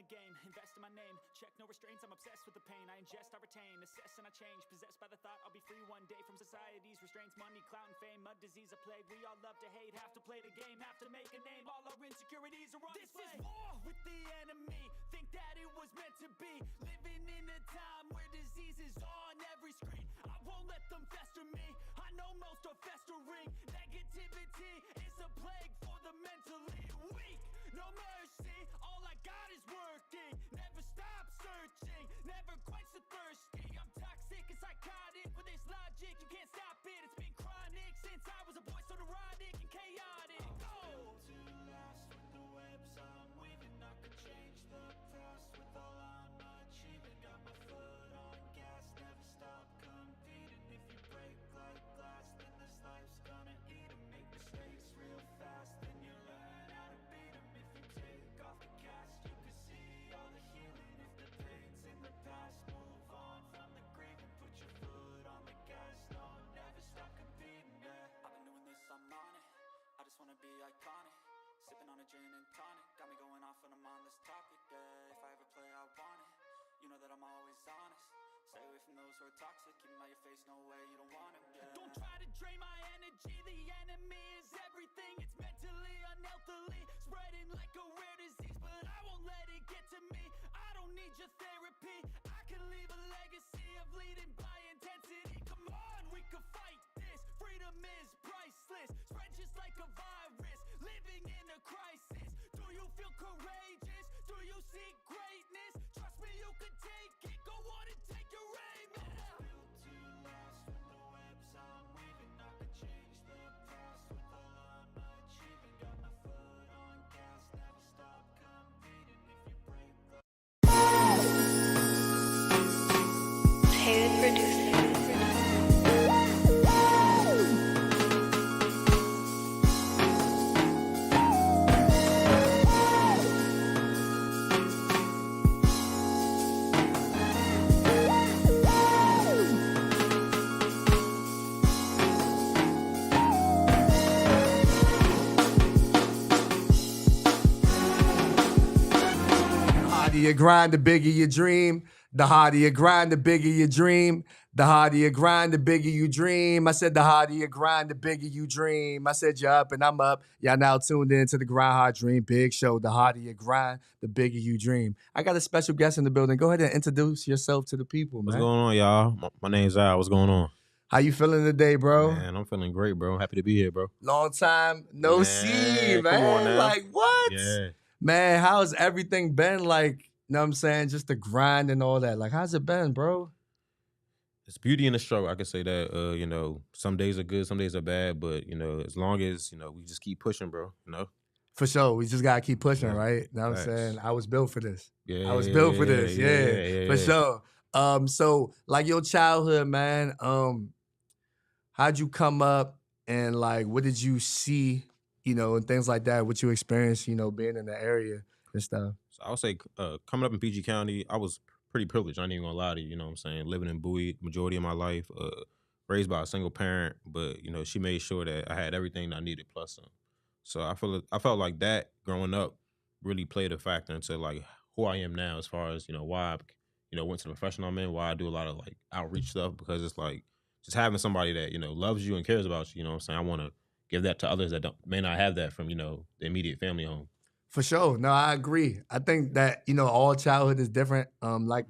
my game, invest in my name. Check no restraints, I'm obsessed with the pain. I ingest, I retain, assess and I change. Possessed by the thought I'll be free one day from society's restraints. Money, clout and fame, mud, disease, a plague. We all love to hate, have to play the game, have to make a name. All our insecurities are on display. This is war with the enemy. Think that it was meant to be. Living in a time where disease is on every screen. I won't let them fester me. I know most are festering. Negativity is a plague for the mentally weak. No mercy, all I got is working. Never stop searching, never quench the thirsty. I'm toxic and psychotic with this logic. You can't stop it, it's been chronic since I was a boy, so neurotic and chaotic. Go! To last with the webs I'm weaving. I could change the past with all I'm achieving. Got my foot on gas, never stop competing. If you break like glass, then this life's gonna eat 'em. Make mistakes real fast, then you learn how to beat 'em. If you take off the cast, you can see all the healing. If the pain's in the past, move on from the grieving. Put your foot on the gas, no, never stop competing, yeah. I've been doing this, I'm on it. I just wanna be iconic. Sipping on a gin and tonic, got me going off when I'm on this topic, yeah. If I ever play, I want it. You know that I'm always honest. Stay away from those who are toxic. Keep 'em out your face, no way, you don't want it, yeah. Don't try to drain my energy. The enemy is everything. It's mentally, unhealthily, spreading like a rare disease. But I won't let it get to me. I don't need your therapy. I can leave a legacy of leading by intensity. Come on, we can fight this. Freedom is priceless. Spread just like a virus. Living in a crisis. Do you feel courageous? Do you seek greatness? Trust me, you can take it. Go on and take your aim. Yeah. Built to last with the webs I'm weaving. I could change the past with all I'm achieving. Got my foot on gas, never stop competing. If you break the Hated producer. You grind, the bigger your dream. The harder you grind, the bigger your dream. The harder you grind, the bigger you dream. I said the harder you grind, the bigger you dream. I said you're up and I'm up. Y'all now tuned in to the Grind Hard Dream Big Show. The harder you grind, the bigger you dream. I got a special guest in the building. Go ahead and introduce yourself to the people, man. What's going on, y'all? My name's Al. What's going on? How you feeling today, bro? Man, I'm feeling great, bro. Happy to be here, bro. Long time no see, man. Come on now. Like, what? Yeah. Man, how's everything been like? You know what I'm saying? Just the grind and all that. Like, how's it been, bro? It's beauty in the struggle. I can say that. You know, some days are good, some days are bad, but you know, as long as we just keep pushing, bro. You know. For sure. We just gotta keep pushing, Yeah. right? You know what I'm Facts. saying? I was built for this. Yeah. I was built for this. Yeah, for sure. So like your childhood, man, how'd you come up and like what did you see, and things like that, what you experienced, being in the area and stuff? So I would say coming up in PG County, I was pretty privileged. I ain't even gonna lie to you. You know what I'm saying? Living in Bowie majority of my life, raised by a single parent, but she made sure that I had everything I needed plus some. So I felt like that growing up really played a factor into like who I am now, as far as why I went to the profession I'm in, why I do a lot of like outreach stuff, because it's like just having somebody that loves you and cares about you. You know what I'm saying? I want to give that to others that may not have that from the immediate family home. For sure. No, I agree. I think that, all childhood is different. Like,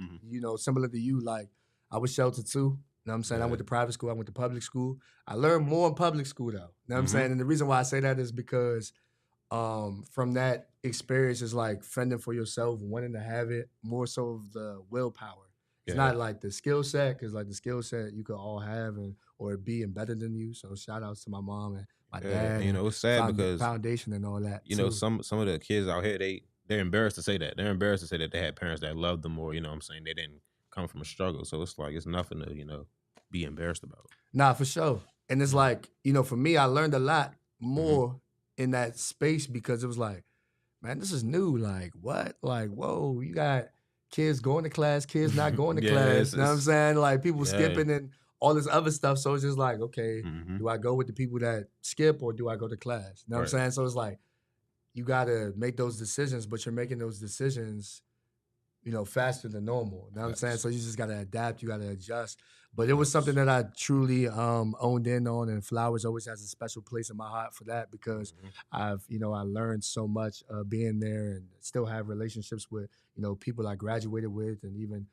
similar to you, like I was sheltered too. You know what I'm saying? I went to private school, I went to public school. I learned more in public school though. You know what I'm saying? And the reason why I say that is because from that experience is like fending for yourself, wanting to have it, more so of the willpower. It's not like the skill set, because like the skill set you could all have or be and better than you. So shout outs to my mom and my dad. It's sad because foundation and all that. Some of the kids out here, they're embarrassed to say that. They're embarrassed to say that they had parents that loved them, or what I'm saying, they didn't come from a struggle. So it's like it's nothing to be embarrassed about. Nah, for sure. And it's like, for me, I learned a lot more in that space, because it was like, man, this is new. Like, what? Like, whoa, you got kids going to class, kids not going to class. You know what I'm saying? Like people skipping and all this other stuff. So it's just like, okay, do I go with the people that skip or do I go to class? You know what I'm saying? So it's like, you got to make those decisions, but you're making those decisions faster than normal. You know what I'm saying? Facts. So you just gotta adapt, you gotta adjust. But it was something that I truly owned in on, and flowers always has a special place in my heart for that because I learned so much being there and still have relationships with, people I graduated with and even,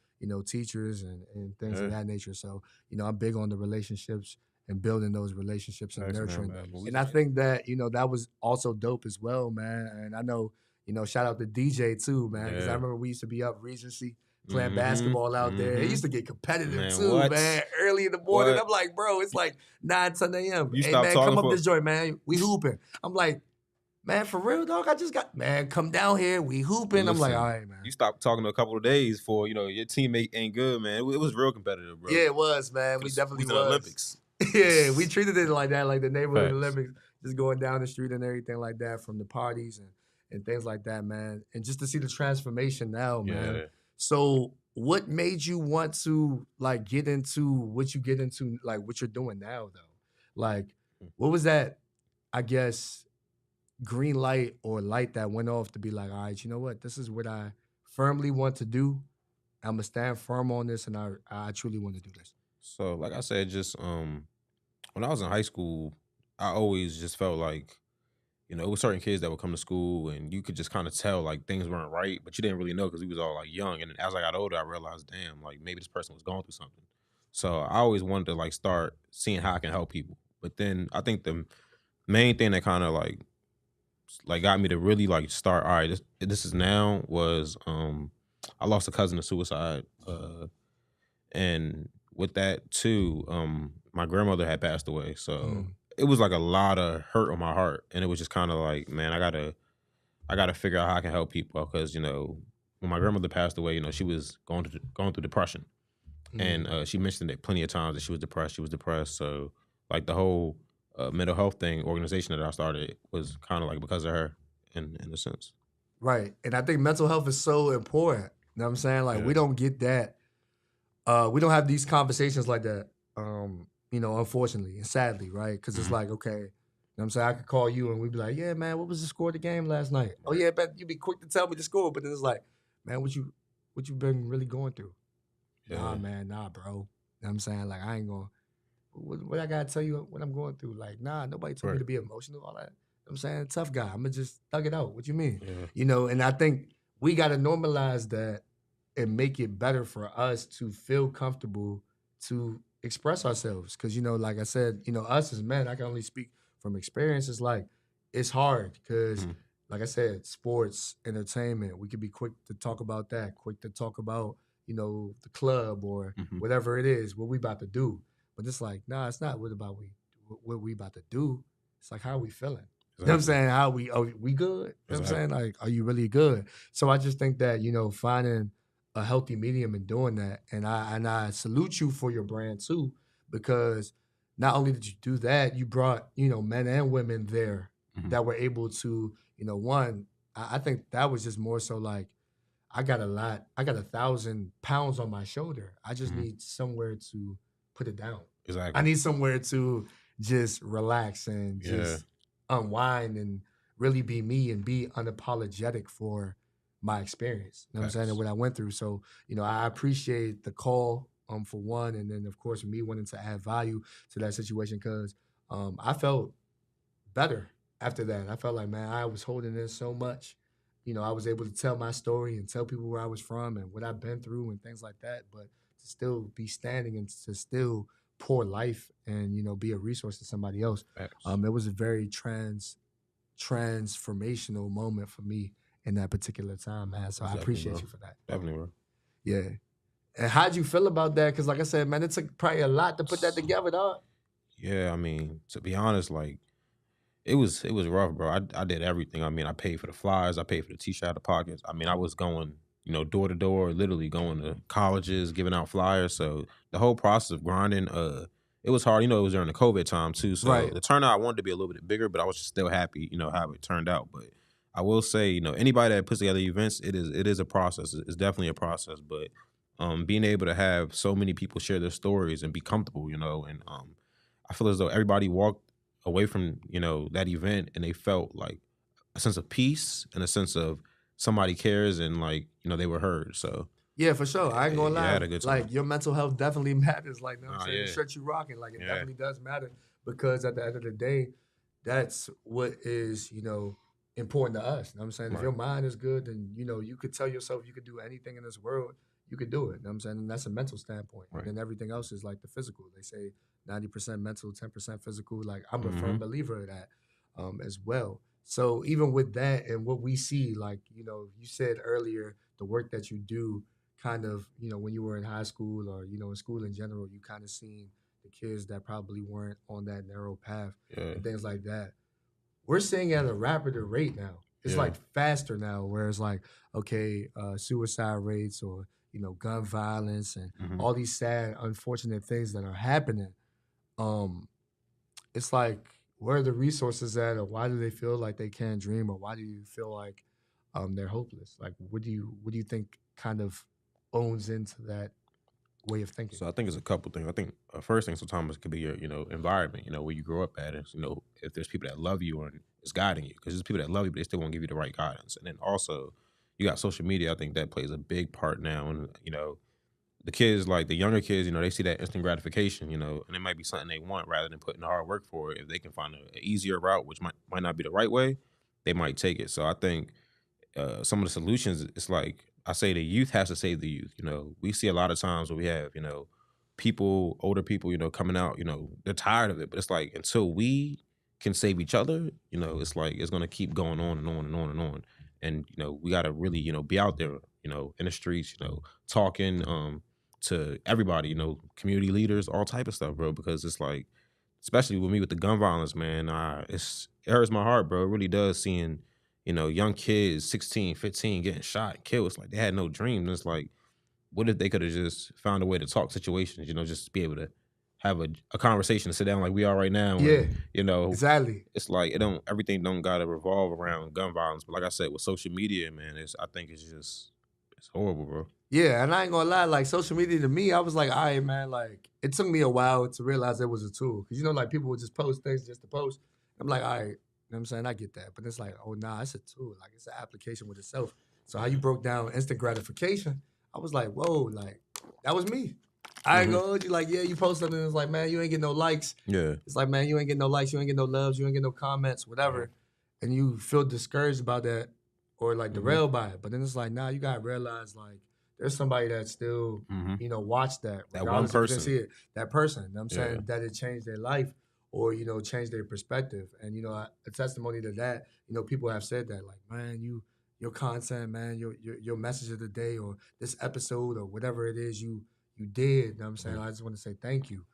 teachers and things of Yeah. that nature. So, I'm big on the relationships and building those relationships and Facts, man, nurturing man. those. And I think that, that was also dope as well, man. And I know, shout out to DJ too, man, because I Yeah. remember we used to be up Regency playing Mhm, basketball out there. It mhm. used to get competitive Man, too, what? man. Early in the morning, What? I'm like, bro, it's like 9, 10 a.m. You Hey, stopped man, talking come up for this joint, man. We hooping. I'm like, man, for real, dog. Man, come down here. We hooping. I'm like, Listen, all right, man. you stopped talking a couple of days for your teammate ain't good, man. It was real competitive, bro. Yeah, it was, man. We We definitely was in the was. Olympics. Yeah, we treated it like that, like the neighborhood Facts. Olympics, just going down the street and everything like that from the parties and things like that, man. And just to see the transformation now, man. Yeah. So what made you want to like get into what you get into, like what you're doing now though? Like, what was that, I guess, green light or light that went off to be like, all right, you know what? This is what I firmly want to do. I'm gonna stand firm on this and I truly want to do this. So, like I said, just when I was in high school, I always just felt like, it was certain kids that would come to school and you could just kind of tell like things weren't right, but you didn't really know because we was all like young. And as I got older, I realized, damn, like maybe this person was going through something. So I always wanted to like start seeing how I can help people. But then I think the main thing that kind of like got me to really like start, all right, this is now was I lost a cousin to suicide. And with that too, my grandmother had passed away. So it was like a lot of hurt on my heart. And it was just kind of like, man, I gotta figure out how I can help people. Because, when my grandmother passed away, she was going through depression. And she mentioned it plenty of times that she was depressed. So like the whole mental health organization that I started was kind of like because of her in a sense. Right. And I think mental health is so important. You know what I'm saying? Like we don't get that. We don't have these conversations like that, unfortunately and sadly, right? Because it's like, okay, you know what I'm saying? I could call you and we'd be like, yeah, man, what was the score of the game last night? Oh, yeah, but you'd be quick to tell me the score. But then it's like, man, what you been really going through? Yeah. Nah, man, nah, bro. You know what I'm saying? Like, I ain't going, what I got to tell you what I'm going through? Like, nah, nobody told me to be emotional, all that. You know what I'm saying? Tough guy. I'm going to just thug it out. What you mean? Yeah. And I think we got to normalize that and make it better for us to feel comfortable to express ourselves. Because, like I said, us as men, I can only speak from experience. It's like, it's hard because, like I said, sports, entertainment, we could be quick to talk about that, quick to talk about, the club or whatever it is, what we about to do. But it's like, nah, it's not what we about to do. It's like, how are we feeling? You know what I'm saying? Are we good? You know what I'm saying? Like, are you really good? So I just think that, finding a healthy medium in doing that. And I salute you for your brand too, because not only did you do that, you brought, men and women there that were able to, one, I think that was just more so like, I got 1,000 pounds on my shoulder. I just need somewhere to put it down. Exactly. I need somewhere to just relax and just unwind and really be me and be unapologetic for my experience. You know what I'm saying? And what I went through. So, I appreciate the call for one. And then, of course, me wanting to add value to that situation because I felt better after that. I felt like, man, I was holding in so much. I was able to tell my story and tell people where I was from and what I've been through and things like that. But to still be standing and to still pour life and, be a resource to somebody else. It was a very transformational moment for me in that particular time, man. So I appreciate you for that. Definitely, bro. Yeah. And how'd you feel about that? Because like I said, man, it took probably a lot to put that together, dog. Yeah, I mean, to be honest, like, it was rough, bro. I did everything. I mean, I paid for the flyers, I paid for the t-shirt out of pockets. I mean, I was going, door to door, literally going to colleges, giving out flyers. So the whole process of grinding, it was hard. It was during the COVID time too. So the turnout, I wanted to be a little bit bigger, but I was just still happy, how it turned out. But I will say, anybody that puts together events, it is a process. It's definitely a process. But being able to have so many people share their stories and be comfortable, and I feel as though everybody walked away from, that event and they felt like a sense of peace and a sense of somebody cares and like, you know, they were heard. So Yeah, for sure. I ain't gonna yeah, I lie. had a good time. Like your mental health definitely matters. Like, you know what I'm Oh saying? The yeah, shirt you rocking, like it yeah, definitely does matter because at the end of the day, that's what is, important to us. You know what I'm saying? If right, your mind is good, then you could tell yourself you could do anything in this world, you could do it. You know what I'm saying? And that's a mental standpoint. And right. then everything else is like the physical. They say 90% mental, 10% physical. Like I'm a Mm-hmm. firm believer of that as well. So even with that and what we see, like, you said earlier, the work that you do kind of, when you were in high school or, in school in general, you kind of seen the kids that probably weren't on that narrow path Yeah, and things like that. We're seeing at a rapider rate now. It's yeah, like faster now, where it's like, okay, suicide rates or, gun violence and mm-hmm. all these sad, unfortunate things that are happening. Um, it's like, where are the resources at, or why do they feel like they can't dream, or why do you feel like they're hopeless? Like, what do you think kind of owns into that way of thinking? So I think it's a couple things. I think first thing sometimes it could be your, you know, environment, you know, where you grow up at. Is, you know, if there's people that love you and is guiding you, because there's people that love you, but they still won't give you the right guidance. And then also, you got social media. I think that plays a big part now. And you know, the kids, like the younger kids, you know, they see that instant gratification, you know, and it might be something they want rather than putting the hard work for it. If they can find an easier route, which might not be the right way, they might take it. So I think some of the solutions, it's like I say, the youth has to save the youth. You know, we see a lot of times where we have, you know, people, older people, you know, coming out, you know, they're tired of it. But it's like until we can save each other, you know, it's like it's gonna keep going on and on and on and on. And you know, we gotta really, you know, be out there, you know, in the streets, you know, talking to everybody, you know, community leaders, all type of stuff, bro. Because it's like, especially with me with the gun violence, man, it hurts my heart, bro. It really does seeing, you know, young kids, 16, 15, getting shot and killed. It's like they had no dreams. It's like, what if they could have just found a way to talk situations, you know, just to be able to have a conversation to sit down like we are right now. Yeah, And, you know, exactly. it's like everything don't gotta revolve around gun violence. But like I said, with social media, man, I think it's horrible, bro. Yeah, and I ain't gonna lie, like social media to me, I was like, all right, man, like it took me a while to realize it was a tool. Cause like people would just post things just to post. I'm like, all right, you know what I'm saying? I get that. But it's like, oh nah, it's a tool. Like it's an application with itself. So how you broke down instant gratification, I was like, whoa, like that was me. I ain't Hmm. gonna hold you like, yeah, you post something, it's like, man, you ain't get no likes. Yeah. It's like, man, you ain't get no likes, you ain't get no loves, you ain't get no comments, Right. whatever. And you feel discouraged about that or like Hmm. derailed by it. But then it's like, nah, you gotta realize like there's somebody that still, Hmm. watched that, That one regardless if you didn't person. see it. That person, you know what I'm Yeah. saying, that it changed their life or, changed their perspective. And, a testimony to that, people have said that, like, man, your content, man, your message of the day or this episode or whatever it is you did, you know what I'm saying? Mhm. I just want to say thank you.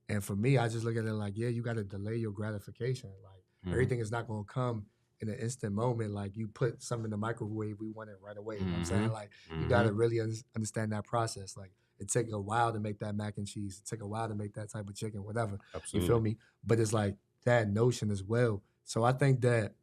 And for me, I just look at it like, yeah, you got to delay your gratification. Like Mhm. everything is not going to come in an instant moment. Like you put something in the microwave, we want it right away. You know what I'm saying? Mhm. Like you got to Mhm. really understand that process. Like it take a while to make that mac and cheese. It take a while to make that type of chicken, whatever. You feel Absolutely. me? But it's like that notion as well. So I think that,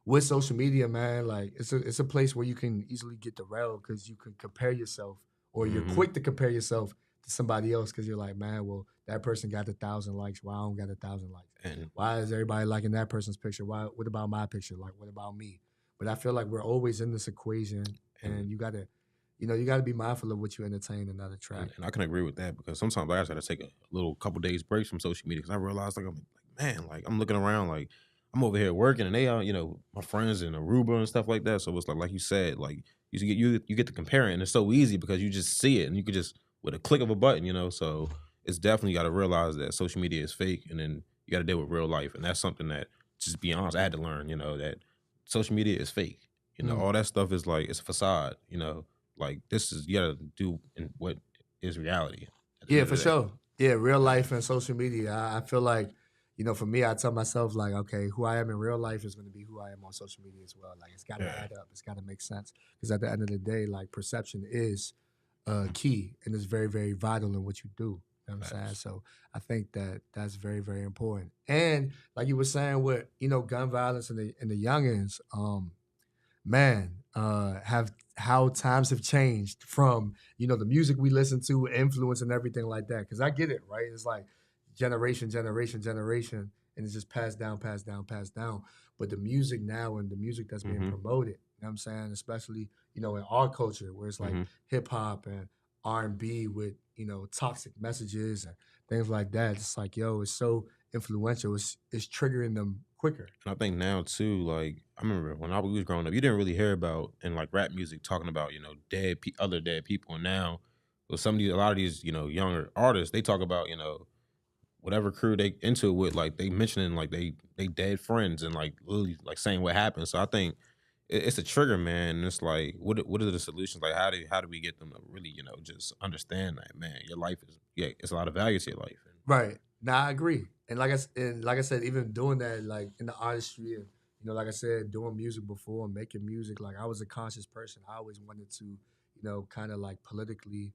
with social media, man, like it's a place where you can easily get derailed because you can compare yourself or you're Mhm. quick to compare yourself to somebody else because you're like, man, well, that person got 1,000 likes. Why I don't got 1,000 likes? And Why is everybody liking that person's picture? Why? What about my picture? Like, what about me? But I feel like we're always in this equation, and and you gotta be mindful of what you entertain and not attract. and I can agree with that because sometimes I just gotta take a little couple days break from social media because I realize like I'm like, man, like I'm looking around like I'm over here working and they are, you know, my friends in Aruba and stuff like that. So it's like you said, like you get to comparing and it's so easy because you just see it and you could just with a click of a button, you know. So it's definitely got to realize that social media is fake and then you got to deal with real life and that's something that just be honest, I had to learn, you know, that social media is fake. You know, Mm. all that stuff is like it's a facade, you know. Like this is you gotta do in what is reality at the Yeah, end for of the day. sure. Yeah, real life and social media. I feel like, for me, I tell myself like, okay, who I am in real life is going to be who I am on social media as well. Like, it's got to Yeah. add up. It's got to make sense. Because at the end of the day, like, perception is key and it's very, very vital in what you do. You know what I'm saying? Facts. So I think that that's very, very important. And like you were saying with, gun violence and the youngins, man, have how times have changed from the music we listen to, influence and everything like that. Because I get it, right? It's like generation, generation, generation, and it's just passed down, passed down, passed down. But the music now and the music that's being Hmm. promoted, you know know what I'm saying? Especially, you know, in our culture where it's like hip hop and R&B with, you know, toxic messages and things like that. It's like, yo, it's so influential. It's triggering them quicker. And I think now too, like I remember when we was growing up, you didn't really hear about in like rap music talking about, you know, other dead people. And now with a lot of these, you know, younger artists, they talk about, you know, whatever crew they into it with, like they mentioning like they dead friends and like literally like saying what happened. So I think it's a trigger, man. And it's like, what are the solutions? Like, how do we get them to really, you know, just understand that, man, your life is it's a lot of value to your life. Right. Now I agree. And like I said, even doing that, like in the artistry and you know, like I said, doing music before and making music, like I was a conscious person. I always wanted to, you know, kind of like politically,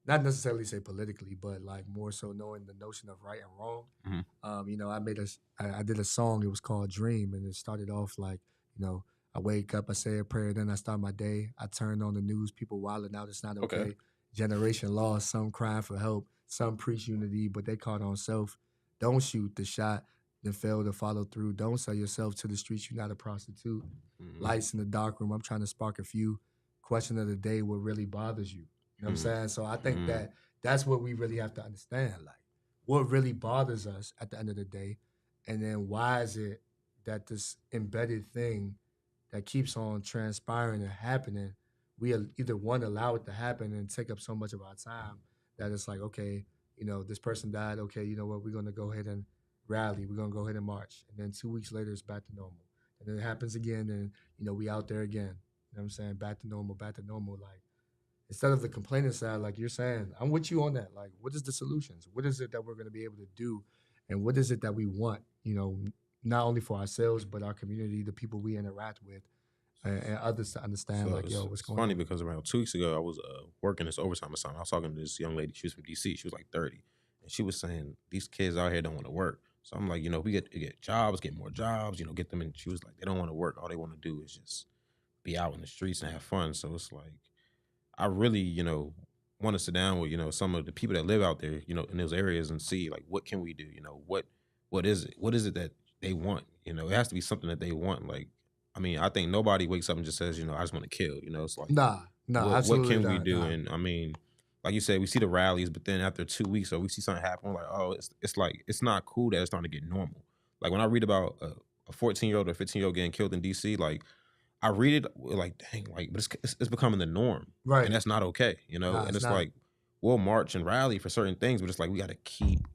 not necessarily say politically, but like more so knowing the notion of right and wrong. You know, I did a song. It was called Dream, and it started off like, you know, I wake up, I say a prayer, then I start my day. I turn on the news, people wilding out. It's not okay. Generation lost, some crying for help, some preach unity, but they caught on self. Don't shoot the shot, then fail to follow through. Don't sell yourself to the streets. You're not a prostitute. Lights in the dark room. I'm trying to spark a few. Question of the day: what really bothers you? You know what I'm saying? So I think that's what we really have to understand. Like, what really bothers us at the end of the day, and then why is it that this embedded thing that keeps on transpiring and happening, we either one allow it to happen and take up so much of our time that it's like, okay, you know, this person died. Okay, you know what? We're gonna go ahead and rally. We're gonna go ahead and march, and then 2 weeks later, it's back to normal, and then it happens again, and you know, we out there again. You know what I'm saying? Back to normal. Back to normal. Like, instead of the complaining side, like you're saying, I'm with you on that. Like, what is the solutions? What is it that we're going to be able to do? And what is it that we want, you know, not only for ourselves, but our community, the people we interact with, and others to understand, So like, yo, what's it's going funny on? because around 2 weeks ago, I was working this overtime assignment. I was talking to this young lady. She was from DC. She was like 30, and she was saying these kids out here don't want to work. So I'm like, you know, if we get jobs, get more jobs, you know, get them in. She was like, they don't want to work. All they want to do is just be out in the streets and have fun. So it's like, I really, you know, want to sit down with, you know, some of the people that live out there, you know, in those areas and see like, what can we do? You know, what is it? What is it that they want? You know, it has to be something that they want. Like, I mean, I think nobody wakes up and just says, you know, I just want to kill. You know, it's like, Nah, what absolutely can we not. do? Nah. And I mean, like you said, we see the rallies, but then after 2 weeks or we see something happen, we're like, oh, it's like, it's not cool that it's starting to get normal. Like when I read about a 14-year-old or 15-year-old getting killed in DC, like I read it like, dang, like, but it's becoming the norm, Right. and that's not okay, you know. Nah, And it's it's not. like we'll march and rally for certain things, but it's like we got to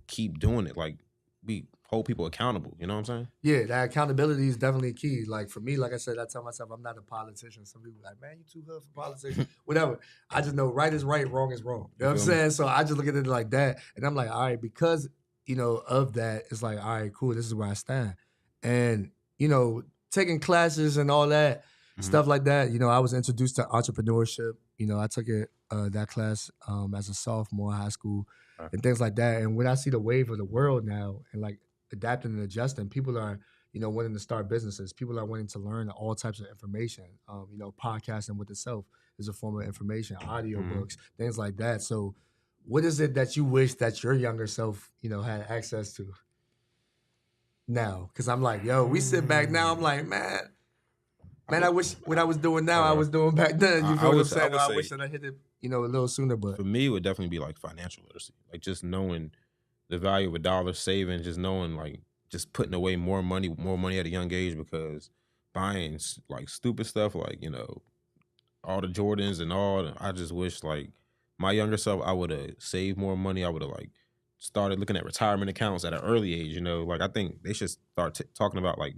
keep doing it. Like we hold people accountable. You know what I'm saying? Yeah, that accountability is definitely key. Like for me, like I said, I tell myself I'm not a politician. Some people are like, man, you too hood for politics. Whatever. I just know right is right, wrong is wrong. You know what I'm feel me? saying? So I just look at it like that. And I'm like, all right, because, you know, of that, it's like, all right, cool, this is where I stand. And, you know, taking classes and all that, stuff like that, you know, I was introduced to entrepreneurship. You know, I took that class as a sophomore in high school and things like that. And when I see the wave of the world now and like adapting and adjusting, people are, you know, wanting to start businesses. People are wanting to learn all types of information. You know, podcasting with itself is a form of information, audiobooks, things like that. So what is it that you wish that your younger self, you know, had access to now? Because I'm like, yo, we sit back now, I'm like, man, I wish what I was doing now, I was doing back then. You I feel what I'm would saying? I say wish that I hit it, you know, a little sooner, but for me, it would definitely be like financial literacy, like just knowing the value of a dollar, saving, just knowing like just putting away more money at a young age, because buying like stupid stuff like, you know, all the Jordans and all. I just wish like my younger self, I would have saved more money. I would have like started looking at retirement accounts at an early age. You know, like I think they should start talking about like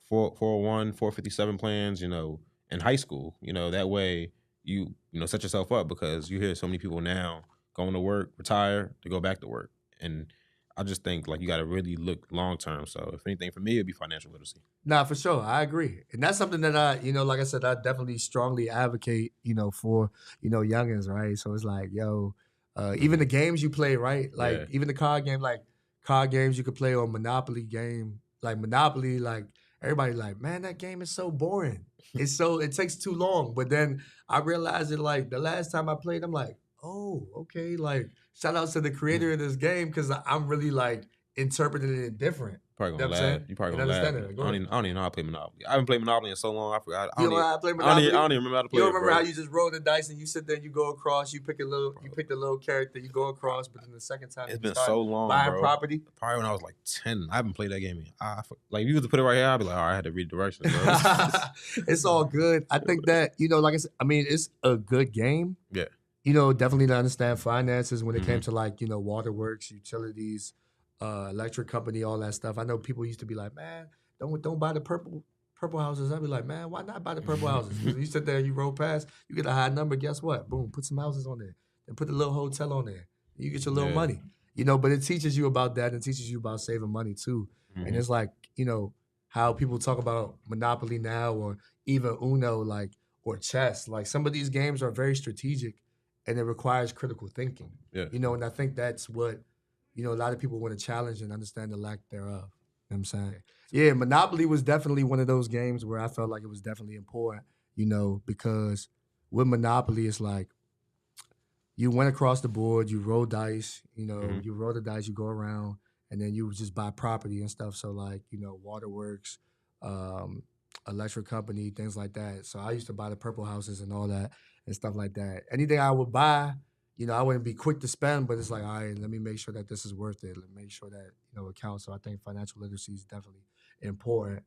401, 457 plans. You know, in high school. You know, that way you know set yourself up, because you hear so many people now going to work, retire to go back to work, and I just think like you got to really look long term. So if anything, for me, it'd be financial literacy. nah, for sure. I agree. And that's something that I, you know, like I said, I definitely strongly advocate, you know, for, you know, youngins, right? So it's like, yo, even the games you play, right? Like Yeah. even the card game, like card games you could play or Monopoly game. Like Monopoly, like everybody like, man, that game is so boring. It takes too long. But then I realized it like the last time I played, I'm like, oh, okay. Like shout out to the creator of this game, because I'm really like interpreting it different. Probably You gonna know what I'm laugh. saying? You probably You gonna laugh. understand it? Go ahead. I don't even know how to play Monopoly. I haven't played Monopoly in so long. I forgot. You don't know how to play I Monopoly? don't even remember how to play You don't it, remember bro. how you just roll the dice and you sit there and you go across, you pick the little character, you go across, but then the second time It's you been start so long, buying bro. property. Probably when I was like 10. I haven't played that game. Like, if you was to put it right here, I'd be like, all right, I had to read directions, bro. It's all good. I think that, like I said, I mean, it's a good game. Yeah. Definitely to understand finances when it came to like, waterworks, utilities, electric company, all that stuff. I know people used to be like, man, don't buy the purple houses. I'd be like, man, why not buy the purple houses? Because you sit there, you roll past, you get a high number. Guess what? Boom, put some houses on there, and put a little hotel on there. You get your little money. But it teaches you about that and teaches you about saving money too. And it's like, how people talk about Monopoly now or even Uno, like, or chess. Like, some of these games are very strategic and it requires critical thinking. Yeah. And I think that's what, a lot of people want to challenge and understand the lack thereof. You know what I'm saying? Yeah, Monopoly was definitely one of those games where I felt like it was definitely important, because with Monopoly, it's like you went across the board, you roll dice, you roll the dice, you go around, and then you would just buy property and stuff. So like, waterworks, electric company, things like that. So I used to buy the purple houses and all that and stuff like that. Anything I would buy, I wouldn't be quick to spend, but it's like, all right, let me make sure that this is worth it. Let me make sure that, it counts. So I think financial literacy is definitely important,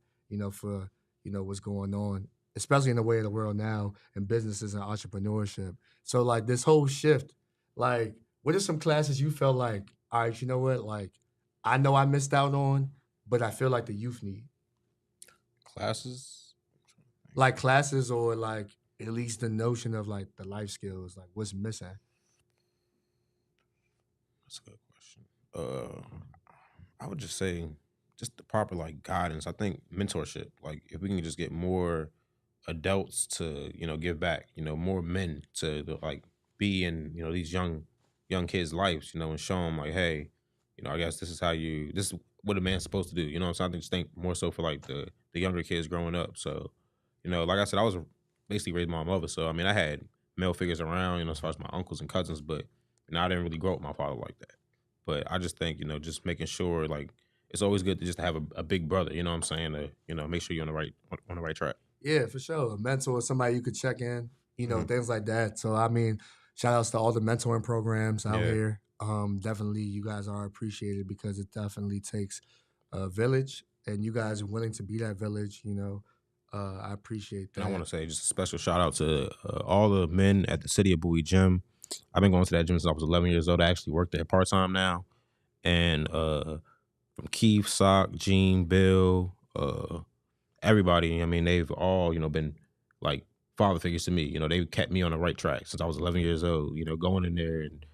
for, what's going on, especially in the way of the world now in businesses and entrepreneurship. So like this whole shift, like what are some classes you felt like, all right, you know what, like I know I missed out on, but I feel like the youth need? Classes? Like classes or like at least the notion of like the life skills, like what's missing? That's a good question. I would just say just the proper like guidance. I think mentorship. Like if we can just get more adults to give back, more men to like be in these young kids' lives, and show them like, hey, I guess this is what a man's supposed to do. So I just think more so for like the younger kids growing up. So like I said, I was basically raised by my mother, so I mean I had male figures around, as far as my uncles and cousins, but I didn't really grow up with my father like that. But I just think just making sure like it's always good to just have a big brother, you know what I'm saying, to make sure you're on the right track. Yeah, for sure. A mentor, somebody you could check in, things like that. So I mean, shout outs to all the mentoring programs out here. Definitely you guys are appreciated because it definitely takes a village and you guys are willing to be that village, I appreciate that. And I want to say just a special shout out to all the men at the City of Bowie gym. I've been going to that gym since I was 11 years old. I actually work there part-time now. And from Keith, Sock, Gene, Bill, everybody, I mean, they've all, been like father figures to me. They've kept me on the right track since I was 11 years old, going in there and,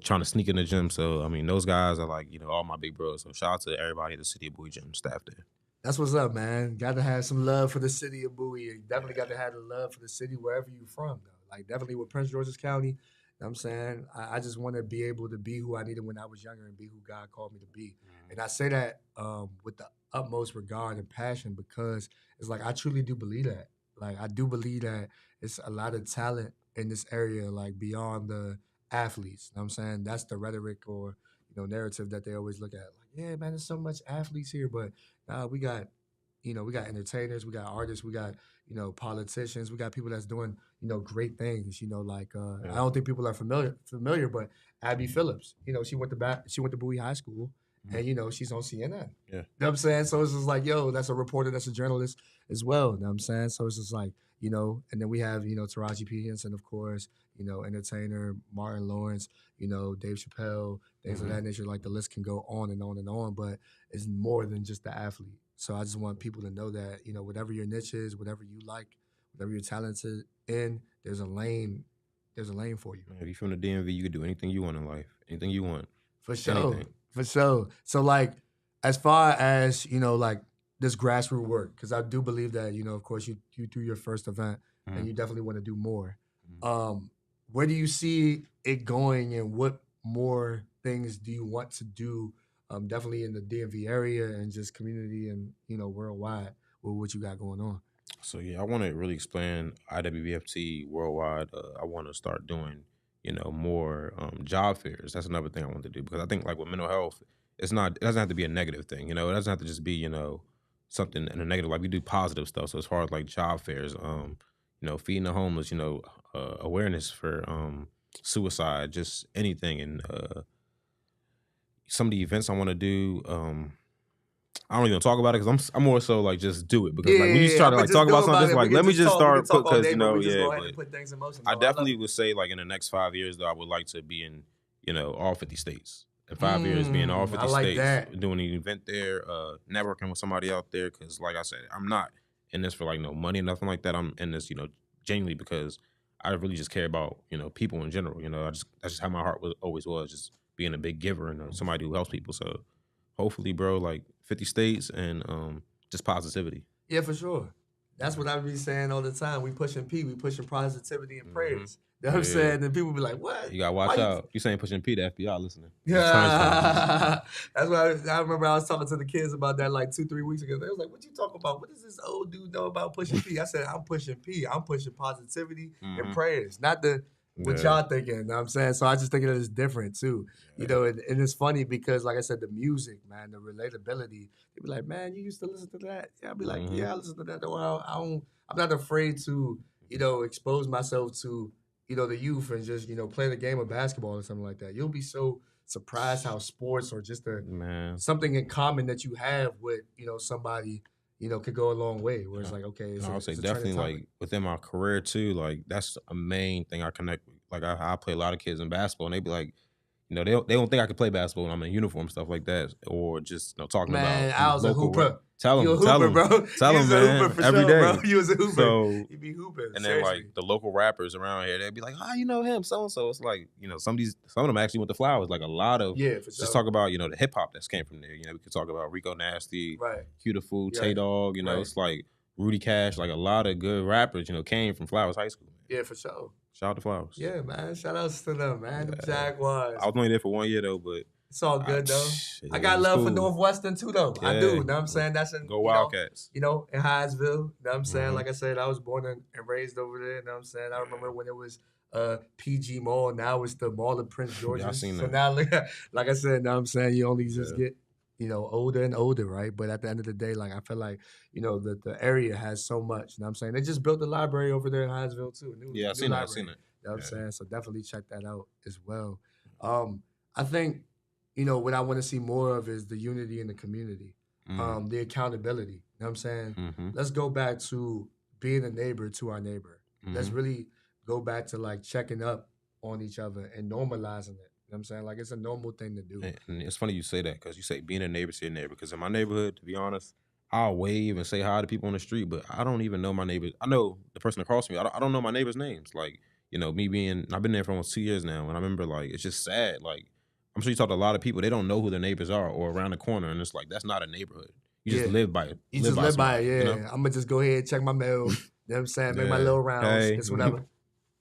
trying to sneak in the gym. So, I mean, those guys are like, all my big bros. So shout out to everybody at the City of Bowie gym staff there. That's what's up, man. Got to have some love for the city of Bowie. You definitely got to have the love for the city wherever you're from, though. Like, definitely with Prince George's County, you know what I'm saying? I just want to be able to be who I needed when I was younger and be who God called me to be. And I say that with the utmost regard and passion because it's like I truly do believe that. Like, I do believe that it's a lot of talent in this area, like, beyond the athletes. You know what I'm saying? That's the rhetoric or, narrative that they always look at. Like, yeah, man, there's so much athletes here, but we got, we got entertainers, we got artists, we got, politicians, we got people that's doing, great things. Like I don't think people are familiar, but Abby Phillips, she went to Bowie High School, and she's on CNN. Yeah, you know what I'm saying? So it's just like, yo, that's a reporter, that's a journalist as well. You know what I'm saying? So it's just like, and then we have, Taraji P. Henson, of course, entertainer, Martin Lawrence, Dave Chappelle, things of that nature. Like the list can go on and on and on, but it's more than just the athlete. So I just want people to know that, whatever your niche is, whatever you like, whatever you're talented in, there's a lane for you. If you're from the DMV, you can do anything you want in life, anything you want. For sure. Anything. For sure. So like, as far as, like this grassroots work, because I do believe that, of course you threw your first event and you definitely want to do more. Where do you see it going and what more things do you want to do definitely in the DMV area and just community and, worldwide with what you got going on? So, yeah, I want to really expand IWBFT worldwide. I want to start doing, more job fairs. That's another thing I want to do because I think like with mental health, It's not. It doesn't have to be a negative thing. You know, it doesn't have to just be something in a negative. Like we do positive stuff. So as far as like job fairs, feeding the homeless, awareness for suicide, just anything, and some of the events I want to do. I don't even talk about it because I'm more so like just do it because like when you try to like talk about something, just like let me just start because put things in motion. I definitely would say like in the next 5 years though I would like to be in all 50 states. In 5 years, being in all 50 states, doing an event there, networking with somebody out there. Because like I said, I'm not in this for like no money or nothing like that. I'm in this genuinely because I really just care about people in general. That's just how my heart always was, just being a big giver and somebody who helps people. So hopefully, bro, like 50 states and just positivity. Yeah, for sure. That's what I be saying all the time. We pushing positivity and prayers. You know what I'm saying? And people be like, what? You got to watch out. You saying pushing P, the FBI listening. Yeah. That's why I remember I was talking to the kids about that like 2-3 weeks ago. They was like, what you talking about? What does this old dude know about pushing P? I said, I'm pushing P. I'm pushing positivity and prayers. Not what y'all thinking, you know what I'm saying? So I just think it is different too. And it's funny because like I said, the music, man, the relatability, they be like, man, you used to listen to that? Yeah, I'll be like, yeah, I listen to that. I'm not afraid to, expose myself to, the youth and just, play the game of basketball or something like that. You'll be so surprised how sports or just something in common that you have with, somebody, could go a long way. Where it's like, okay, I would say definitely like within my career too, like that's a main thing I connect with. Like I play a lot of kids in basketball and they be like, they don't think I could play basketball when I'm in uniform, stuff like that, or just talking about. I was a hooper. Tell them, bro. Tell them, man. Every day, bro. You was a hooper. So you be hooping. And then like the local rappers around here, they'd be like, "Ah, you know him, so and so." It's like some of them actually went to Flowers. Like a lot of just talk about the hip hop that came from there. We could talk about Rico Nasty, Q the Fool, Tay Dog. It's like Rudy Cash. Like a lot of good rappers, came from Flowers High School. Yeah, for sure. Shout out to Flowers. Yeah, man. Shout outs to them, man. The Jaguars. I was only there for 1 year though, but it's all good though. I got love for Northwestern too though. Yeah. I do. You know what I'm saying? That's in Go Wildcats. In Hyattsville. You know what I'm saying? Like I said, I was born and raised over there. You know what I'm saying? I remember when it was PG Mall. Now it's the Mall of Prince George's. Yeah, I seen so that. Now, like I said, you know what I'm saying? You only just get older and older, right? But at the end of the day, like I feel like, the area has so much. You know what I'm saying? They just built the library over there in Hyattsville too. I seen that. You know what I'm saying? So definitely check that out as well. I think, what I want to see more of is the unity in the community, the accountability. You know what I'm saying? Mm-hmm. Let's go back to being a neighbor to our neighbor. Mm-hmm. Let's really go back to like checking up on each other and normalizing it. You know what I'm saying? Like it's a normal thing to do. And it's funny you say that because you say being a neighbor to your neighbor. Because in my neighborhood, to be honest, I'll wave and say hi to people on the street, but I don't even know my neighbors. I know the person across from me. I don't know my neighbors' names. Like, I've been there for almost 2 years now, and I remember like it's just sad. Like I'm sure you talk to a lot of people, they don't know who their neighbors are or around the corner, and it's like that's not a neighborhood. You just live by it. You just live by it, yeah. I'm gonna just go ahead and check my mail. You know what I'm saying? Make my little rounds, it's whatever,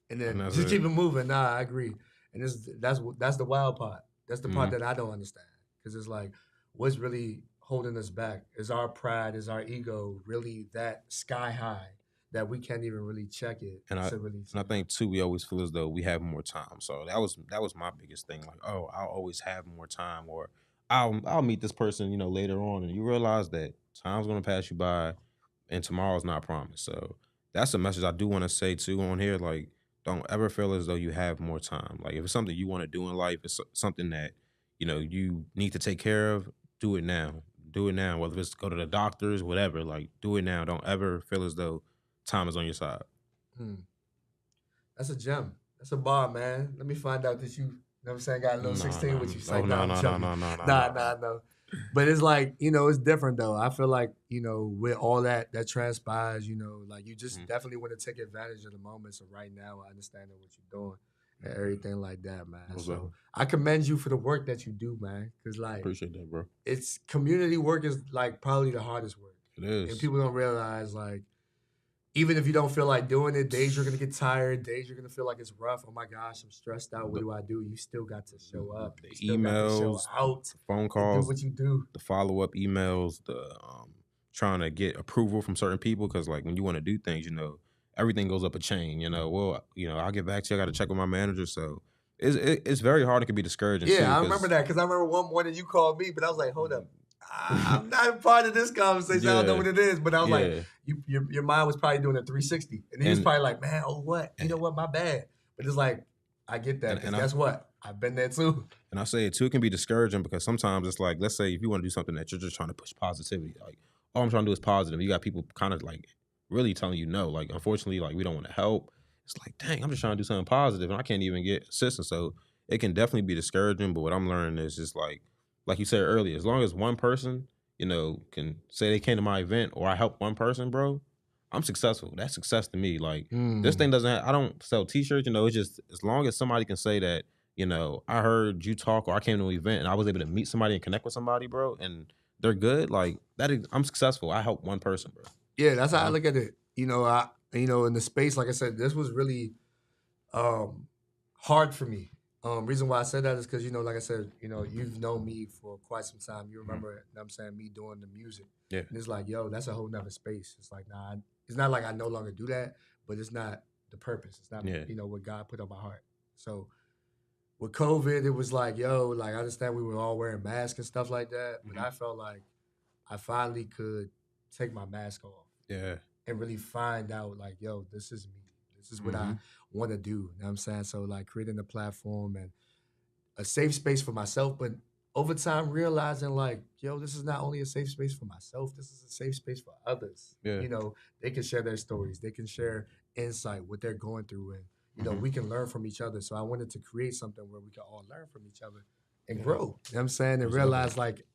and then just keep it moving. Nah, I agree, and that's the wild part. That's the part that I don't understand because it's like what's really holding us back? Is our pride, is our ego really that sky high that we can't even really check it? And I think too, we always feel as though we have more time. So that was my biggest thing. Like, oh, I'll always have more time, or I'll meet this person, later on, and you realize that time's gonna pass you by, and tomorrow's not promised. So that's a message I do want to say too on here. Like, don't ever feel as though you have more time. Like, if it's something you want to do in life, it's something that you need to take care of. Do it now. Do it now. Whether it's go to the doctors, whatever. Like, do it now. Don't ever feel as though time is on your side. That's a gem. That's a bar, man. Let me find out that you know what I'm saying, got a little 16 with you. Oh, No. But it's like, it's different though. I feel like, with all that transpires, like you just definitely want to take advantage of the moment. So right now, I understand what you're doing and everything like that, man. So I commend you for the work that you do, man. Because like, appreciate that, bro. It's community work is like probably the hardest work. It is. And people don't realize like, even if you don't feel like doing it, days you're going to get tired, days you're going to feel like it's rough. Oh my gosh, I'm stressed out. What do I do? You still got to show up. The emails, phone calls, do what you do. The follow-up emails, the trying to get approval from certain people. Because like when you want to do things, everything goes up a chain. I'll get back to you. I got to check with my manager. So It's very hard. It can be discouraging. Yeah, too, I remember that because I remember one morning you called me, but I was like, hold up. I'm not a part of this conversation. I don't know what it is, but I was like, your mind was probably doing a 360, and he was probably like, man, oh what? You know what? My bad. But it's like, I get that. And guess what? I've been there too. And I say it too, it can be discouraging because sometimes it's like, let's say if you want to do something that you're just trying to push positivity, like all I'm trying to do is positive. You got people kind of like really telling you no. Like unfortunately, like we don't want to help. It's like, dang, I'm just trying to do something positive and I can't even get assistance. So it can definitely be discouraging. But what I'm learning is just like you said earlier, as long as one person, can say they came to my event or I helped one person, bro, I'm successful. That's success to me. Like this thing I don't sell t-shirts, it's just as long as somebody can say that, I heard you talk or I came to an event and I was able to meet somebody and connect with somebody, bro, and they're good, like that is, I'm successful. I helped one person, bro. Yeah, that's how I look at it. In the space, like I said, this was really hard for me. Reason why I said that is because, like I said, you've known me for quite some time. You remember, me doing the music. Yeah. And it's like, yo, that's a whole nother space. It's like, nah, it's not like I no longer do that, but it's not the purpose. It's not, what God put on my heart. So with COVID, it was like, yo, like I understand we were all wearing masks and stuff like that, but I felt like I finally could take my mask off. Yeah. And really find out like, yo, this is me. This is what I want to do. You know what I'm saying? So like creating a platform and a safe space for myself, but over time realizing like, yo, this is not only a safe space for myself, this is a safe space for others. Yeah. They can share their stories. They can share insight, what they're going through. And, we can learn from each other. So I wanted to create something where we can all learn from each other and grow. You know what I'm saying? And realize like,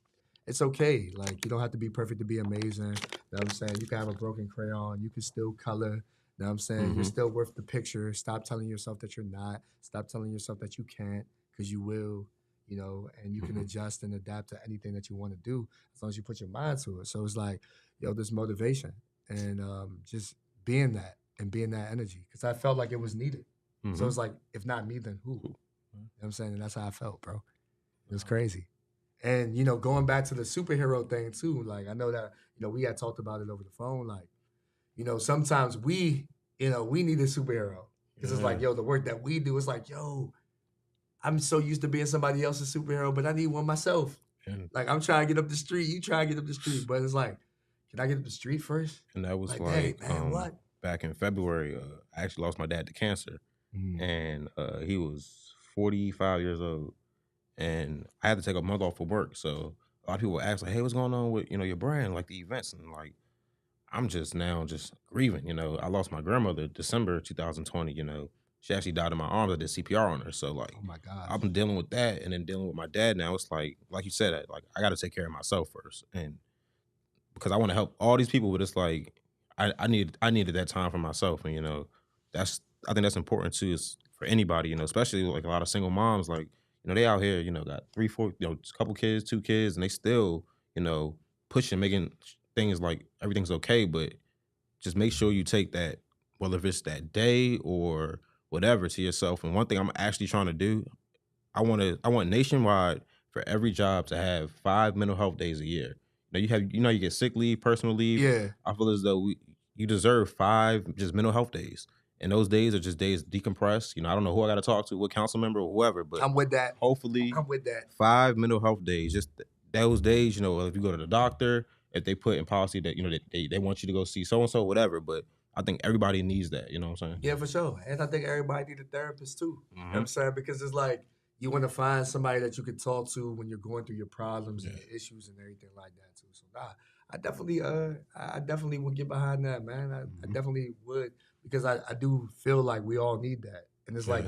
it's okay. Like, you don't have to be perfect to be amazing. You know what I'm saying? You can have a broken crayon. You can still color. You know what I'm saying? You're still worth the picture. Stop telling yourself that you're not. Stop telling yourself that you can't, because you will, and you can adjust and adapt to anything that you want to do as long as you put your mind to it. So it's like, yo, this motivation and just being that and being that energy, because I felt like it was needed. So it's like, if not me, then who? You know what I'm saying? And that's how I felt, bro. It was crazy. And, going back to the superhero thing too, like I know that, we had talked about it over the phone. Like, sometimes we need a superhero. Because it's like, yo, the work that we do is like, yo, I'm so used to being somebody else's superhero, but I need one myself. Like I'm trying to get up the street, you try to get up the street, but it's like, can I get up the street first? And that was hey, man, what? Back in February, I actually lost my dad to cancer. And he was 45 years old. And I had to take a month off of work. So a lot of people ask, like, hey, what's going on with, your brand, like the events? And like, I'm just grieving, I lost my grandmother December 2020, She actually died in my arms. I did CPR on her. So like, oh my God, I've been dealing with that and then dealing with my dad now. It's like you said, like I got to take care of myself first. And because I want to help all these people, but it's like, I needed that time for myself. And, I think that's important too, is for anybody, especially like a lot of single moms, like, they out here, got 3, 4, a couple kids, 2 kids, and they still, pushing, making things like everything's okay, but just make sure you take that, whether if it's that day or whatever, to yourself. And one thing I'm actually trying to do, I want nationwide for every job to have 5 mental health days a year. You get sick leave, personal leave. Yeah. I feel as though you deserve 5 just mental health days. And those days are just days to decompress. I don't know who I got to talk to, what council member or whoever, but I'm with that. Hopefully, I'm with that. 5 mental health days. Just those days, if you go to the doctor, if they put in policy that, they want you to go see so-and-so, whatever. But I think everybody needs that, you know what I'm saying? Yeah, for sure. And I think everybody needs a therapist too. You know what I'm saying? Because it's like, you want to find somebody that you can talk to when you're going through your problems and your issues and everything like that too. So I definitely would get behind that, man. I definitely would, because I do feel like we all need that. And it's like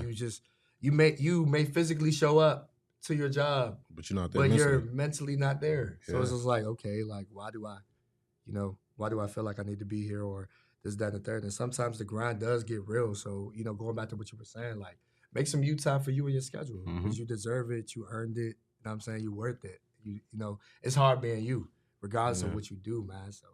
you may physically show up to your job, but you're not there. But you're mentally not there. So it's just like, okay, like why do I feel like I need to be here, or this, that, and the third? And sometimes the grind does get real. So, going back to what you were saying, like make some you time for you in your schedule, because you deserve it, you earned it. You know what I'm saying? You're worth it. You it's hard being you, regardless of what you do, man. So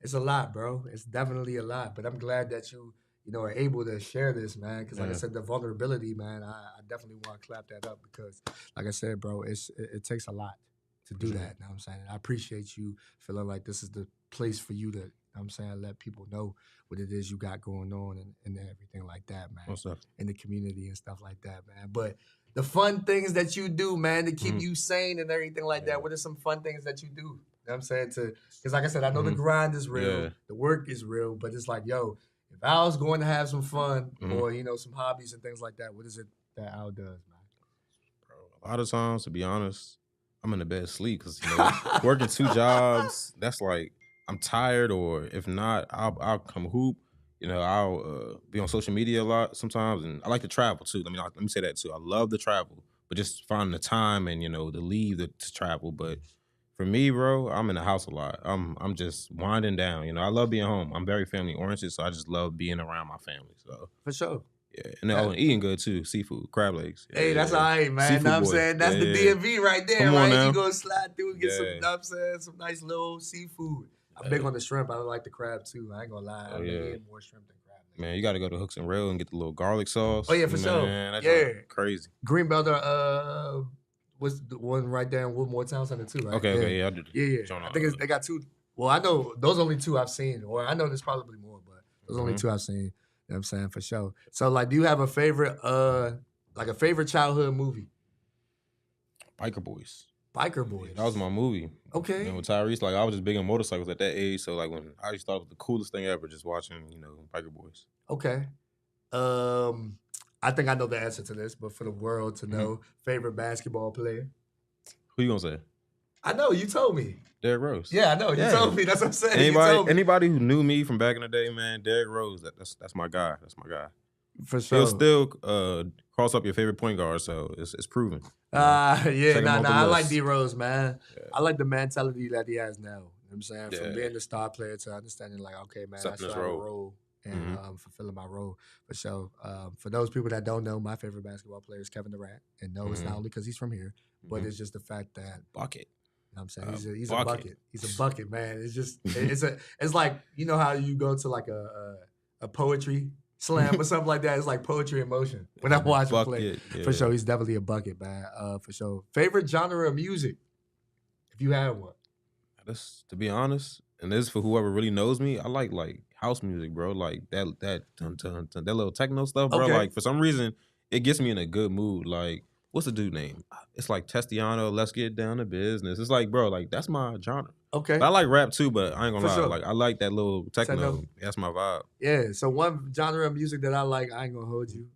it's a lot, bro. It's definitely a lot. But I'm glad that you are able to share this, man. Because like I said, the vulnerability, man, I definitely want to clap that up, because like I said, bro, it takes a lot to do that. You know what I'm saying? I appreciate you feeling like this is the place for you to, you know what I'm saying, let people know what it is you got going on and everything like that, man. What's up? In the community and stuff like that, man. But the fun things that you do, man, to keep you sane and everything like that. What are some fun things that you do? You know what I'm saying? Because like I said, I know the grind is real, the work is real, but it's like, yo, if Al's going to have some fun or, you know, some hobbies and things like that, what is it that Al does, man? Bro, a lot of times, to be honest, I'm in the bed asleep because, you know, working 2 jobs, that's like, I'm tired, or if not, I'll come hoop. You know, I'll be on social media a lot sometimes, and I like to travel too. Let me say that too. I love to travel, but just finding the time and, you know, the leave to travel. But for me, bro, I'm in the house a lot. I'm just winding down. You know, I love being home. I'm very family oriented, so I just love being around my family. So For sure. yeah, and eating good too. Seafood, crab legs. Yeah, hey, that's all right, man. Seafood know what I'm boy. saying? That's the DMV right there, Come on right? now. You go slide through and get some, you know what I'm saying, some nice little seafood. I'm big on the shrimp. I like the crab too. I ain't gonna lie. I'm eating more shrimp than crab. Man, you got to go to Hooks and Rail and get the little garlic sauce. Oh yeah, for sure. That's crazy. Greenbelt, what's the one right there in Woodmore Town Center too, right? Okay, yeah, I did. Yeah. I think they got 2. Well, I know those only 2 I've seen, or I know there's probably more, but those only 2 I've seen. You know what I'm saying? For sure. So, like, do you have a favorite, like a favorite childhood movie? Biker Boys. Biker Boys. Yeah, that was my movie. Okay. And with Tyrese, like, I was just big on motorcycles at that age. So, like, when I used to thought it was the coolest thing ever, just watching, you know, Biker Boys. Okay. I think I know the answer to this, but for the world to know, favorite basketball player? Who you gonna say? I know, you told me. Derrick Rose. Yeah, I know. You told me. That's what I'm saying. Anybody who knew me from back in the day, man, Derrick Rose, that's my guy. That's my guy. For sure. He'll still cross up your favorite point guard, so it's proven. I like D Rose, man. Yeah. I like the mentality that he has now. You know what I'm saying? From being the star player to understanding, like, okay, man, I still have a role and fulfilling my role. For sure. For those people that don't know, my favorite basketball player is Kevin Durant. And no, it's not only because he's from here, but it's just the fact that bucket. You know what I'm saying? He's a bucket. He's a bucket, man. It's just it's like, you know how you go to like a poetry slam or something like that. It's like poetry in motion when I watch him play. Yeah. For sure, he's definitely a bucket, man. For sure. Favorite genre of music, if you have one? That's, to be honest, and this is for whoever really knows me, I like house music, bro. Like that dun, dun, dun, that little techno stuff, bro. Okay. Like, for some reason, it gets me in a good mood. Like, what's the dude name? It's like Testiano, Let's Get Down to Business. It's like, bro, like, that's my genre. Okay. But I like rap too, but I ain't gonna lie. Sure. Like, I like that little techno. That's my vibe. Yeah, so one genre of music that I like, I ain't gonna hold you,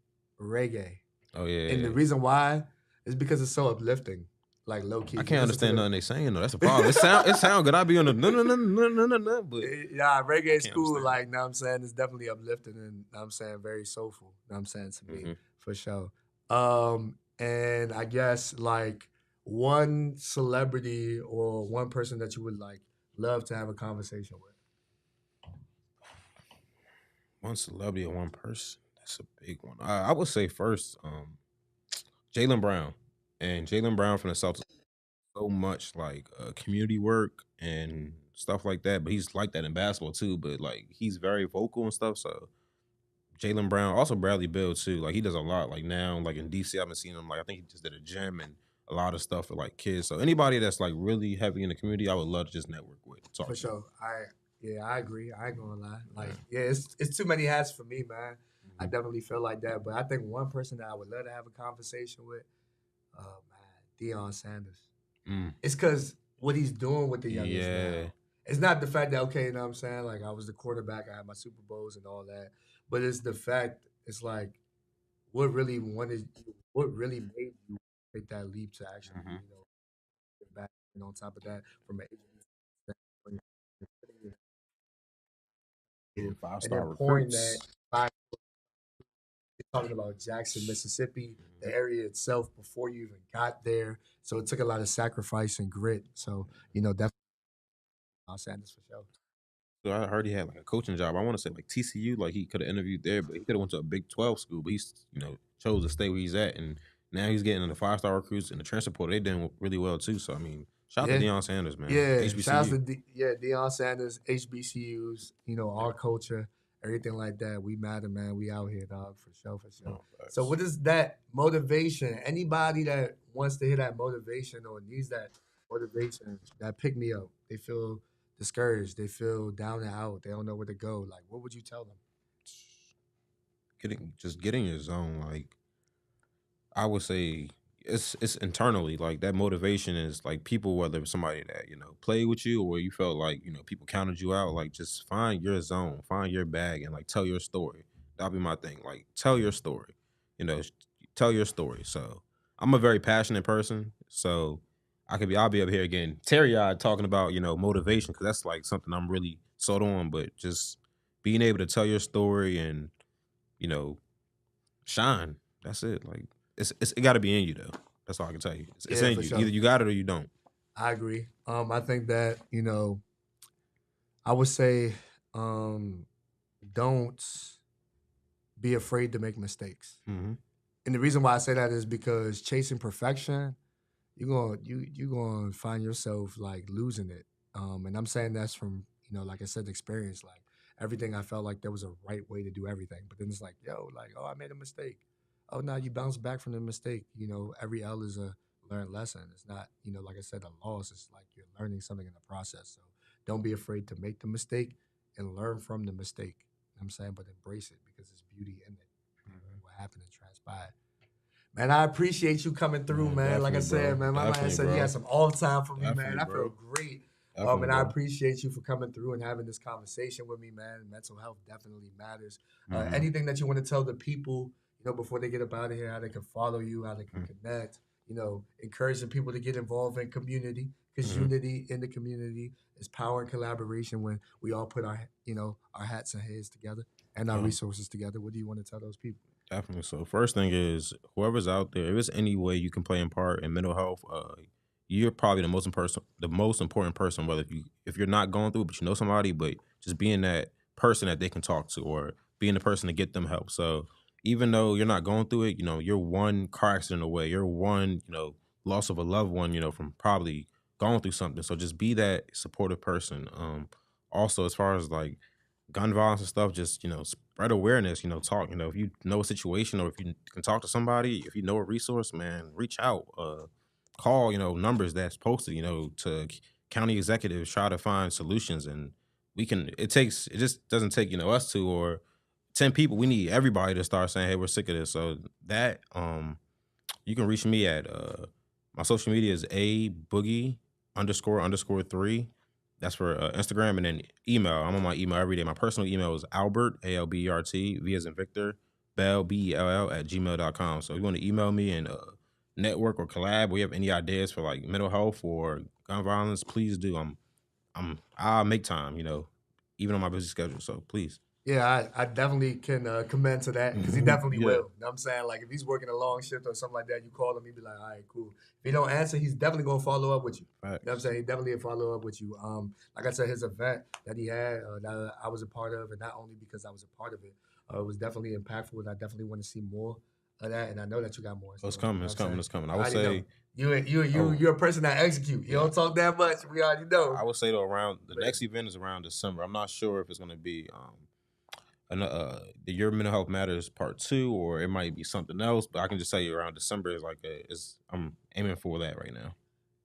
reggae. Oh, yeah. And the reason why is because it's so uplifting. Like, low key. I can't understand nothing they saying though. That's a problem. It sound good. I be on the no, but yeah, reggae is cool. Like, know what I'm saying, it's definitely uplifting and, know what I'm saying, very soulful. Know what I'm saying, to me, for sure. And I guess like one celebrity or one person that you would like love to have a conversation with. One celebrity or one person? That's a big one. I would say first, Jaylen Brown. And Jaylen Brown from the South, so much like community work and stuff like that. But he's like that in basketball too. But like, he's very vocal and stuff. So Jaylen Brown, also Bradley Beal too. Like, he does a lot. Like, now, like in DC, I've been seeing him. Like, I think he just did a gym and a lot of stuff for like kids. So anybody that's like really heavy in the community, I would love to just network with. For sure. I agree. I ain't gonna lie. Like, it's too many hats for me, man. I definitely feel like that. But I think one person that I would love to have a conversation with, Deion Sanders. It's because what he's doing with the youngest now. It's not the fact that, okay, you know what I'm saying? Like, I was the quarterback, I had my Super Bowls and all that. But it's the fact, it's like, what really made you take that leap to actually, you know, get back. And on top of that, from an standpoint, 5-star recruits. Talking about Jackson, Mississippi, the area itself before you even got there. So it took a lot of sacrifice and grit. So, you know, definitely Sanders for sure. So I heard he had like a coaching job. I want to say like TCU, like he could have interviewed there, but he could have went to a Big 12 school, but he's, you know, chose to stay where he's at. And now he's getting in the 5-star recruits and the transfer portal. They doing really well too. So, I mean, shout out to Deion Sanders, man. Yeah, HBCU. shout out to Deion Sanders, HBCUs, you know, our culture. Everything like that, we matter, man. We out here, dog, for sure. Oh, so what is that motivation? Anybody that wants to hear that motivation or needs that motivation, that pick me up, they feel discouraged, they feel down and out, they don't know where to go. Like, what would you tell them? Get in your zone. Like, I would say it's internally like that motivation is like people, whether it's somebody that played with you or you felt like people counted you out. Like just find your zone, find your bag, and like tell your story. That'll be my thing. Like tell your story. You know, sh- Tell your story. So I'm a very passionate person. So I'll be up here again teary eyed talking about motivation because that's like something I'm really sold on. But just being able to tell your story and you know shine. That's it. Like it got to be in you though. That's all I can tell you. It's Yeah, in for you. sure. Either you got it or you don't. I agree. I think that I would say don't be afraid to make mistakes. Mm-hmm. And the reason why I say that is because chasing perfection, you're gonna find yourself like losing it. And I'm saying that's from like I said, experience. Like everything, I felt like there was a right way to do everything, but then it's like, yo, like, oh, I made a mistake. Oh, now you bounce back from the mistake. Every L is a learned lesson. It's not like I said, a loss. It's like you're learning something in the process. So don't be afraid to make the mistake and learn from the mistake. You know what I'm saying, but embrace it because there's beauty in it. What happened and transpired. Man, I appreciate you coming through, man. Like I said, man, my man said you had some off time for me, man. I feel great. And I appreciate you for coming through and having this conversation with me, man. Mental health definitely matters. Anything that you want to tell the people, before they get up out of here, how they can follow you, how they can connect, encouraging people to get involved in community because unity in the community is power and collaboration when we all put our hats and heads together and our resources together. What do you want to tell those people? Definitely. So first thing is whoever's out there, if there's any way you can play a part in mental health, you're probably the most important person. Whether if you're not going through it, but you know somebody, but just being that person that they can talk to, or being the person to get them help. So even though you're not going through it, you're one car accident away, you're one loss of a loved one, from probably going through something. So just be that supportive person. Also, as far as like gun violence and stuff, just spread awareness, talk, if you know a situation or if you can talk to somebody, if you know a resource, man, reach out, call numbers that's posted, to county executives, try to find solutions. And it just doesn't take us two or 10 people. We need everybody to start saying, hey, we're sick of this. So that you can reach me at my social media is __3. That's for Instagram, and then email. I'm on my email every day. My personal email is Albert, ALBERT, V as in Victor, Bell, BELL @gmail.com. So if you want to email me and network or collab, or you have any ideas for like mental health or gun violence, please do. I'll make time, even on my busy schedule. So please. Yeah, I definitely can commend to that because he definitely will. You know what I'm saying? Like, if he's working a long shift or something like that, you call him, he'd be like, all right, cool. If he don't answer, he's definitely going to follow up with you. Right. You know what I'm saying? He definitely will follow up with you. Like I said, his event that he had that I was a part of, and not only because I was a part of it, it was definitely impactful, and I definitely want to see more of that, and I know that you got more. It's coming. It's coming. I would say... You're a person that execute. You don't talk that much. We already know. I would say, though, around... The next event is around December. I'm not sure if it's going to be... the Your Mental Health Matters Part 2, or it might be something else, but I can just tell you around December is I'm aiming for that right now.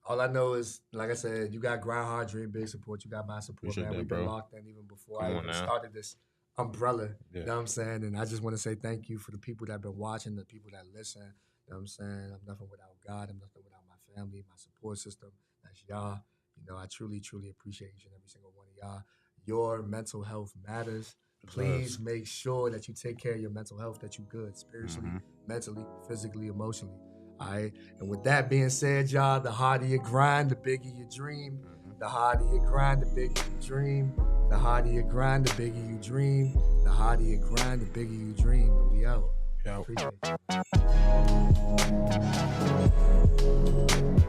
All I know is, like I said, you got Grind Hard, Dream Big support. You got my support, man. We've been locked in even before I even started this umbrella. You know what I'm saying? And I just want to say thank you for the people that have been watching, the people that listen. You know what I'm saying? I'm nothing without God. I'm nothing without my family, my support system. That's y'all. I truly, truly appreciate each and every single one of y'all. Your mental health matters. Please make sure that you take care of your mental health, that you're good spiritually, mentally, physically, emotionally. All right. And with that being said, y'all, the harder you grind, the bigger you dream. The harder you grind, the bigger you dream. The harder you grind, the bigger you dream. The harder you grind, the bigger you dream. We out. Appreciate you.